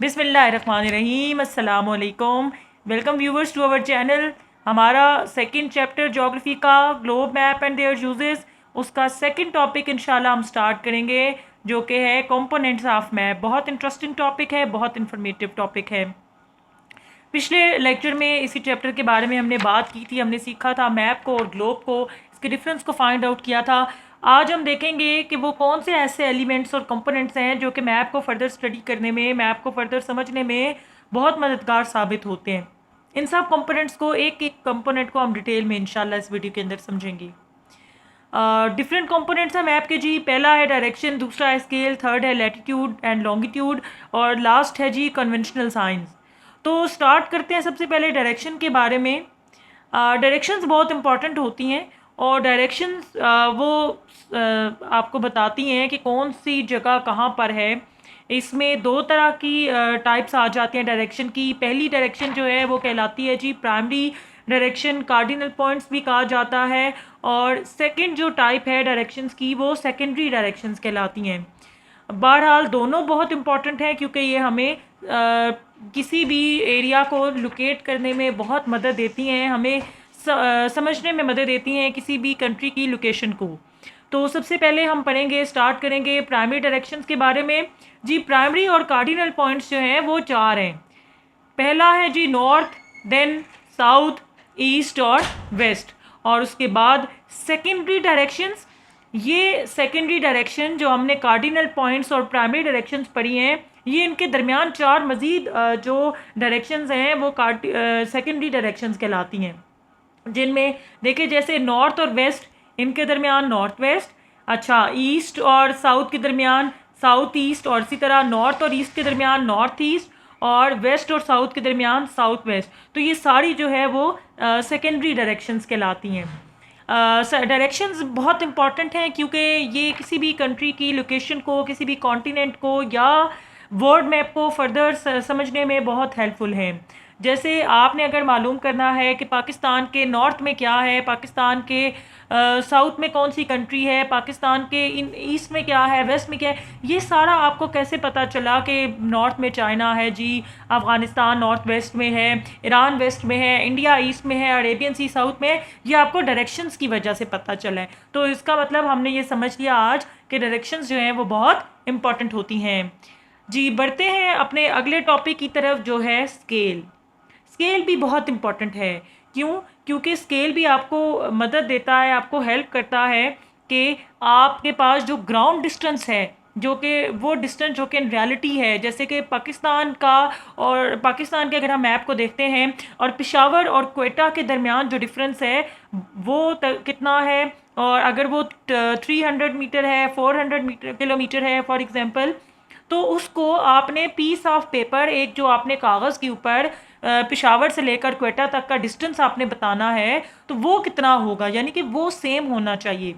बिस्मिल्लाहिर्रहमानिर्रहीम, अस्सलाम वालेकुम। Welcome viewers to our channel. हमारा सेकंड चैप्टर ज्योग्राफी का globe map and their uses, उसका सेकंड टॉपिक इंशाल्लाह हम स्टार्ट करेंगे, जो कि है कंपोनेंट्स ऑफ मैप। बहुत इंटरेस्टिंग टॉपिक है, बहुत इंफॉर्मेटिव टॉपिक है। पिछले लेक्चर में इसी चैप्टर के बारे में हमने बात की थी, हमने सीखा था मैप को और ग्लोब को, इसके डिफरेंस को फाइंड आउट किया था। आज हम देखेंगे कि वो कौन से ऐसे एलिमेंट्स और कंपोनेंट्स हैं जो कि मैप को फर्दर स्टडी करने में, मैप को फर्दर समझने में बहुत मददगार साबित होते हैं। इन सब कंपोनेंट्स को, एक एक कंपोनेंट को हम डिटेल में इंशाल्लाह इस वीडियो के अंदर समझेंगे। डिफरेंट कंपोनेंट्स हैं मैप के जी। पहला है डायरेक्शन, दूसरा है स्केल, थर्ड है लैटिट्यूड एंड लॉन्गिट्यूड और लास्ट है जी कन्वेंशनल साइंस। तो स्टार्ट करते हैं सबसे पहले डायरेक्शन के बारे में। डायरेक्शंस बहुत इंपॉर्टेंट होती हैं और डायरेक्शंस वो आपको बताती हैं कि कौन सी जगह कहाँ पर है। इसमें दो तरह की टाइप्स आ जाती हैं डायरेक्शन की। पहली डायरेक्शन जो है वो कहलाती है जी प्राइमरी डायरेक्शन, कार्डिनल पॉइंट्स भी कहा जाता है। और सेकंड जो टाइप है डायरेक्शंस की वो सेकेंडरी डायरेक्शंस कहलाती हैं। बहरहाल दोनों बहुत इंपॉर्टेंट हैं क्योंकि ये हमें किसी भी एरिया को लोकेट करने में बहुत मदद देती हैं, हमें समझने में मदद देती हैं किसी भी कंट्री की लोकेशन को। तो सबसे पहले हम पढ़ेंगे, स्टार्ट करेंगे प्राइमरी डायरेक्शंस के बारे में। जी प्राइमरी और कार्डिनल पॉइंट्स जो हैं वो चार हैं। पहला है जी नॉर्थ, देन साउथ, ईस्ट और वेस्ट। और उसके बाद सेकेंडरी डायरेक्शंस। ये सेकेंडरी डायरेक्शन जो हमने कार्डिनल पॉइंट्स और प्राइमरी डायरेक्शंस पढ़ी हैं, ये इनके दरमियान चार मज़ीद जो डायरेक्शंस हैं वो सेकेंडरी डायरेक्शंस कहलाती हैं, जिनमें देखिए जैसे नॉर्थ और वेस्ट, इनके दरमियान नॉर्थ वेस्ट। अच्छा, ईस्ट और साउथ के दरमियान साउथ ईस्ट, और इसी तरह नॉर्थ और ईस्ट के दरमियान नॉर्थ ईस्ट, और वेस्ट और साउथ के दरमियान साउथ वेस्ट। तो ये सारी जो है वो सेकेंडरी डायरेक्शंस कहलाती हैं। डायरेक्शंस बहुत इंपॉर्टेंट हैं क्योंकि ये किसी भी कंट्री की लोकेशन को, किसी भी कॉन्टिनेंट को या वर्ल्ड मैप को फर्दर समझने में बहुत हेल्पफुल हैं। जैसे आपने अगर मालूम करना है कि पाकिस्तान के नॉर्थ में क्या है, पाकिस्तान के साउथ में कौन सी कंट्री है, पाकिस्तान के ईस्ट में क्या है, वेस्ट में क्या है, ये सारा आपको कैसे पता चला कि नॉर्थ में चाइना है जी, अफ़गानिस्तान नॉर्थ वेस्ट में है, ईरान वेस्ट में है, इंडिया ईस्ट में है, अरेबियन सी साउथ में है, ये आपको डायरेक्शंस की वजह से पता चला है। तो इसका मतलब हमने ये समझ लिया आज कि डायरेक्शंस जो हैं वो बहुत इंपॉर्टेंट होती हैं। जी बढ़ते हैं अपने अगले टॉपिक की तरफ, जो है स्केल। स्केल भी बहुत इम्पॉर्टेंट है। क्यों? क्योंकि स्केल भी आपको मदद देता है, आपको हेल्प करता है कि आपके पास जो ग्राउंड डिस्टेंस है, जो कि वो डिस्टेंस जो कि इन रियलिटी है, जैसे कि पाकिस्तान का और पाकिस्तान के अगर हम मैप को देखते हैं और पेशावर और क्वेटा के दरमियान जो डिफरेंस है वो कितना है, और अगर वो 300 मीटर है, 400 किलोमीटर है फॉर एग्जांपल, तो उसको आपने पीस ऑफ पेपर, एक जो आपने कागज़ के ऊपर पेशावर से लेकर क्वेटा तक का डिस्टेंस आपने बताना है, तो वो कितना होगा, यानी कि वो सेम होना चाहिए।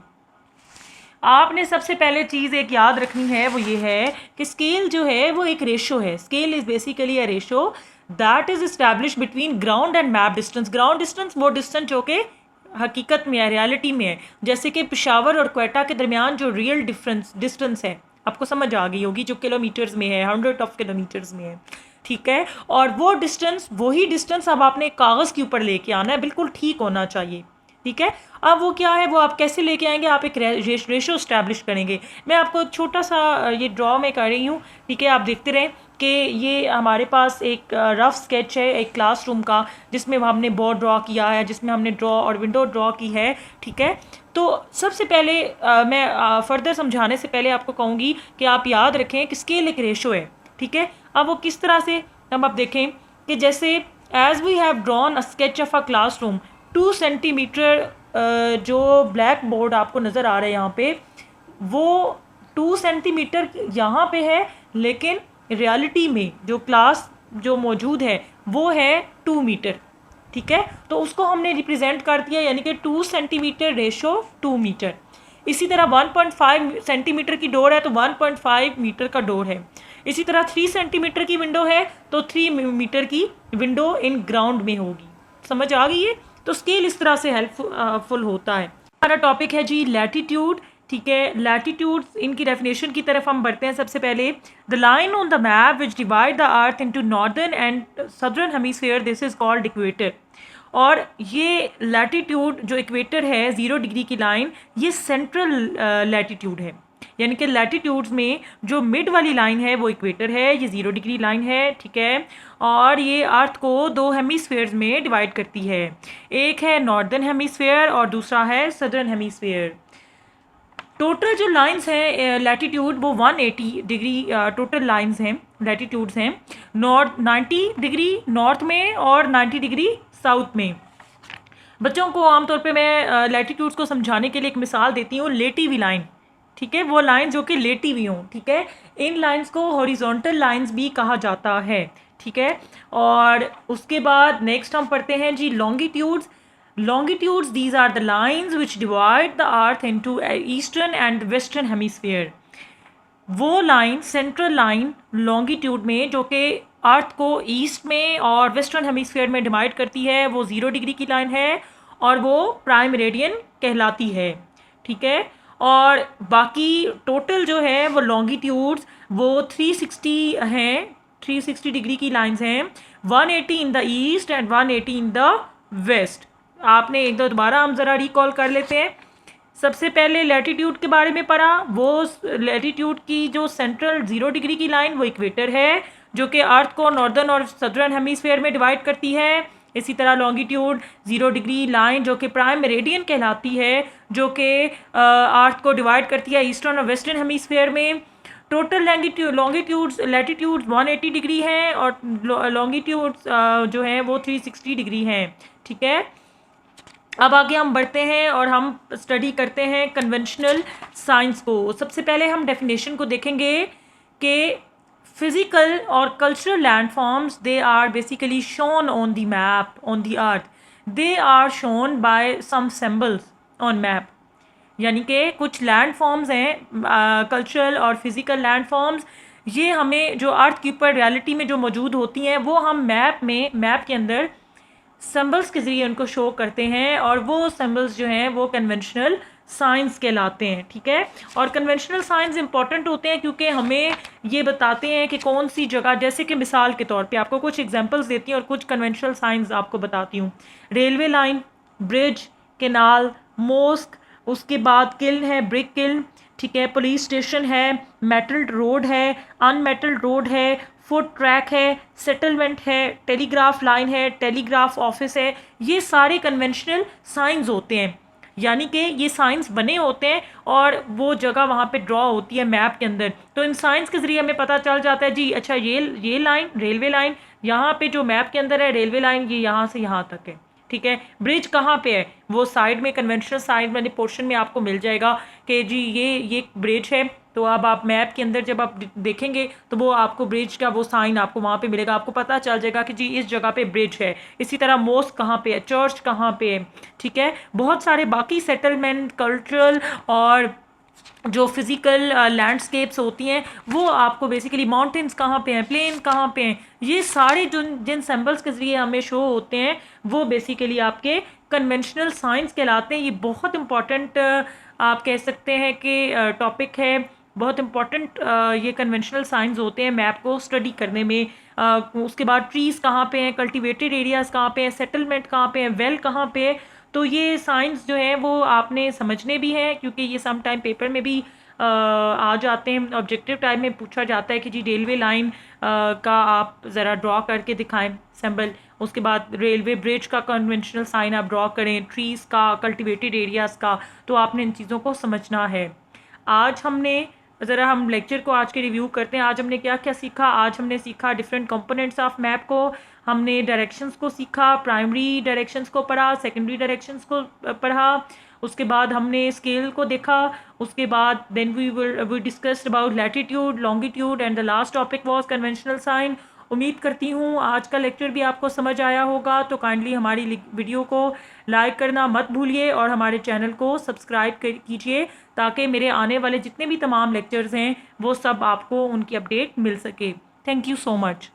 आपने सबसे पहले चीज़ एक याद रखनी है, वो ये है कि स्केल जो है वो एक रेशो है। Scale is basically a ratio that is establish between ground and map distance. Ground distance वो डिस्टेंस जो कि हकीकत में है, रियलिटी में है, जैसे कि पेशावर और क्वेटा के दरमियान जो रियल डिस्टेंस है, आपको समझ आ गई होगी, जो किलोमीटर्स में है, 100 ऑफ किलोमीटर्स में है, ठीक है। और वो डिस्टेंस, वही डिस्टेंस अब आपने कागज़ के ऊपर लेके आना है, बिल्कुल ठीक होना चाहिए, ठीक है। अब वो क्या है, वो आप कैसे लेके आएंगे, आप एक रेशो इस्टेब्लिश करेंगे। मैं आपको एक छोटा सा ये ड्रॉ में कर रही हूँ, ठीक है, आप देखते रहें कि ये हमारे पास एक रफ स्केच है एक क्लासरूम का, जिसमें हमने बोर्ड ड्रॉ किया है, जिसमें हमने ड्रॉ और विंडो ड्रॉ की है, ठीक है। तो सबसे पहले मैं फर्दर समझाने से पहले आपको कहूँगी कि आप याद रखें कि स्केल एक रेशो है, ठीक है। अब वो किस तरह से, हम आप देखें कि जैसे as we have drawn a sketch of a classroom, 2 centimetre जो ब्लैक बोर्ड आपको नज़र आ रहा है यहाँ पे, वो 2 सेंटीमीटर यहाँ पे है, लेकिन रियलिटी में जो क्लास जो मौजूद है वो है 2 मीटर, ठीक है। तो उसको हमने रिप्रेजेंट कर दिया, यानी कि 2 सेंटीमीटर रेशो 2 मीटर। इसी तरह 1.5 सेंटीमीटर की डोर है तो 1.5 मीटर का डोर है। इसी तरह 3 सेंटीमीटर की विंडो है तो 3 मीटर की विंडो इन ग्राउंड में होगी। समझ आ गई है? तो स्केल इस तरह से हेल्पफुल होता है। हमारा टॉपिक है जी लैटिट्यूड। ठीक है। लैटिट्यूड्स, इनकी डेफिनेशन की तरफ हम बढ़ते हैं। सबसे पहले, the line on the map which divide the earth into northern and southern hemisphere, this is called equator. और ये लैटिट्यूड जो इक्वेटर है, 0 डिग्री की लाइन, ये सेंट्रल लैटिट्यूड है। यानी कि लैटिट्यूड्स में जो मिड वाली लाइन है वो इक्वेटर है, ये 0 डिग्री लाइन है, ठीक है। और ये अर्थ को 2 हेमिस्फीयर्स में डिवाइड करती है। एक है नॉर्दर्न हेमिस्फीयर और दूसरा है सदर्न हेमिस्फीयर। टोटल जो लाइंस हैं लैटिट्यूड, वो 180 डिग्री टोटल लाइंस हैं, लैटिट्यूड्स हैं। 90 डिग्री नॉर्थ में और 90 डिग्री साउथ में। बच्चों को आमतौर पे मैं लैटिट्यूड्स को समझाने के लिए एक मिसाल देती हूँ, लेटी हुई लाइन, ठीक है, वो लाइन जो कि लेटी हुई हों, ठीक है। इन लाइंस को हॉरिजॉन्टल लाइंस भी कहा जाता है, ठीक है। और उसके बाद नेक्स्ट हम पढ़ते हैं जी longitudes. Longitudes, these are the lines which divide the earth into eastern and western hemisphere. वो लाइन, सेंट्रल लाइन लॉन्गिट्यूड में जो कि अर्थ को ईस्ट में और वेस्टर्न हेमिस्फीयर में डिवाइड करती है, वो 0 डिग्री की लाइन है और वो प्राइम मेरिडियन कहलाती है, ठीक है। और बाकी टोटल जो है वो लॉन्गिट्यूड्स वो 360 हैं, 360 डिग्री की लाइंस हैं। 180 in the east and 180 in the west. आपने एक दो दोबारा हम ज़रा रिकॉल कर लेते हैं। सबसे पहले लैटिट्यूड के बारे में पढ़ा। वो लैटिट्यूड की जो सेंट्रल 0 डिग्री की लाइन वो इक्वेटर है, जो कि अर्थ को नॉर्दर्न और सदर्न हेमिस्फीयर में डिवाइड करती है। इसी तरह लॉन्गिट्यूड 0 डिग्री लाइन जो कि प्राइम मेरिडियन कहलाती है, जो कि अर्थ को डिवाइड करती है ईस्टर्न और वेस्टर्न हेमिस्फीयर में। टोटल लॉन्गिट्यूड्स लैटिट्यूड्स 180 डिग्री हैं और लॉन्गिट्यूड्स जो हैं वो 360 डिग्री हैं, ठीक है। अब आगे हम बढ़ते हैं और हम स्टडी करते हैं कन्वेंशनल साइंस को। सबसे पहले हम डेफिनेशन को देखेंगे कि फिजिकल और cultural landforms, they are basically shown on the map on the earth, they are shown by some symbols on map. यानी कि कुछ लैंडफॉर्म्स हैं कल्चरल और फिजिकल लैंडफॉर्म्स, ये हमें जो अर्थ के ऊपर रियलिटी में जो मौजूद होती हैं वो हम मैप के अंदर सिंबल्स के ज़रिए उनको शो करते हैं, और वो सिंबल्स जो हैं वो कन्वेंशनल साइंस कहलाते हैं, ठीक है। और कन्वेंशनल साइंस इंपॉर्टेंट होते हैं क्योंकि हमें ये बताते हैं कि कौन सी जगह, जैसे कि मिसाल के तौर पे आपको कुछ एग्जांपल्स देती हैं और कुछ कन्वेंशनल साइंस आपको बताती हूँ। Railway line, bridge, canal, mosque, उसके बाद किल्न है, ब्रिक किल्न, ठीक है, पुलिस स्टेशन है, मेटल्ड रोड है, अनमेटल्ड रोड है, फुट ट्रैक है, सेटलमेंट है, टेलीग्राफ लाइन है, टेलीग्राफ ऑफिस है। ये सारे कन्वेंशनल साइंस होते हैं, यानी कि ये साइंस बने होते हैं और वो जगह वहाँ पे ड्रॉ होती है मैप के अंदर। तो इन साइंस के ज़रिए हमें पता चल जाता है जी, अच्छा ये लाइन, रेलवे लाइन यहाँ पे जो मैप के अंदर है, रेलवे लाइन ये यहाँ से यहाँ तक है, ठीक है। ब्रिज कहाँ पे है, वो साइड में कन्वेंशनल साइड वाले पोर्शन में आपको मिल जाएगा कि जी ये ब्रिज है। तो अब आप मैप के अंदर जब आप देखेंगे तो वो आपको ब्रिज का वो साइन आपको वहाँ पे मिलेगा, आपको पता चल जाएगा कि जी इस जगह पे ब्रिज है। इसी तरह मॉस्क कहाँ पे है, चर्च कहाँ पे है, ठीक है। बहुत सारे बाकी सेटलमेंट, कल्चरल और जो फिज़िकल लैंडस्केप्स होती हैं वो आपको बेसिकली माउंटेन्स कहाँ पे हैं, प्लेन कहाँ पे हैं, ये सारे जिन सिंबल्स के ज़रिए हमें शो होते हैं वो बेसिकली आपके कन्वेंशनल साइंस कहलाते हैं। ये बहुत इंपॉर्टेंट आप कह सकते हैं कि टॉपिक है, बहुत इंपॉर्टेंट ये कन्वेंशनल साइंस होते हैं मैप को स्टडी करने में। उसके बाद ट्रीज़ कहाँ पे हैं, कल्टिवेटेड एरियाज़ कहाँ पे हैं, सेटलमेंट कहाँ पे हैं, वेल कहाँ पे है। तो ये साइंस जो है वो आपने समझने भी हैं क्योंकि ये सम टाइम पेपर में भी आ जाते हैं। ऑब्जेक्टिव टाइप में पूछा जाता है कि जी रेलवे लाइन का आप ज़रा ड्रॉ करके दिखाएं सिंबल। उसके बाद रेलवे ब्रिज का कन्वेंशनल साइन आप ड्रॉ करें, ट्रीज़ का, कल्टिवेटेड एरियाज़ का। तो आपने इन चीज़ों को समझना है। आज हमने ज़रा हम लेक्चर को आज के रिव्यू करते हैं। आज हमने क्या क्या सीखा। आज हमने सीखा डिफरेंट कंपोनेंट्स ऑफ मैप को, हमने डायरेक्शंस को सीखा, प्राइमरी डायरेक्शंस को पढ़ा, सेकेंडरी डायरेक्शंस को पढ़ा। उसके बाद हमने स्केल को देखा। उसके बाद then we discussed about latitude, longitude and the last topic was conventional sign. उम्मीद करती हूँ आज का लेक्चर भी आपको समझ आया होगा। तो काइंडली हमारी वीडियो को लाइक करना मत भूलिए और हमारे चैनल को सब्सक्राइब कीजिए ताकि मेरे आने वाले जितने भी तमाम लेक्चर्स हैं वो सब आपको उनकी अपडेट मिल सके। Thank you so much.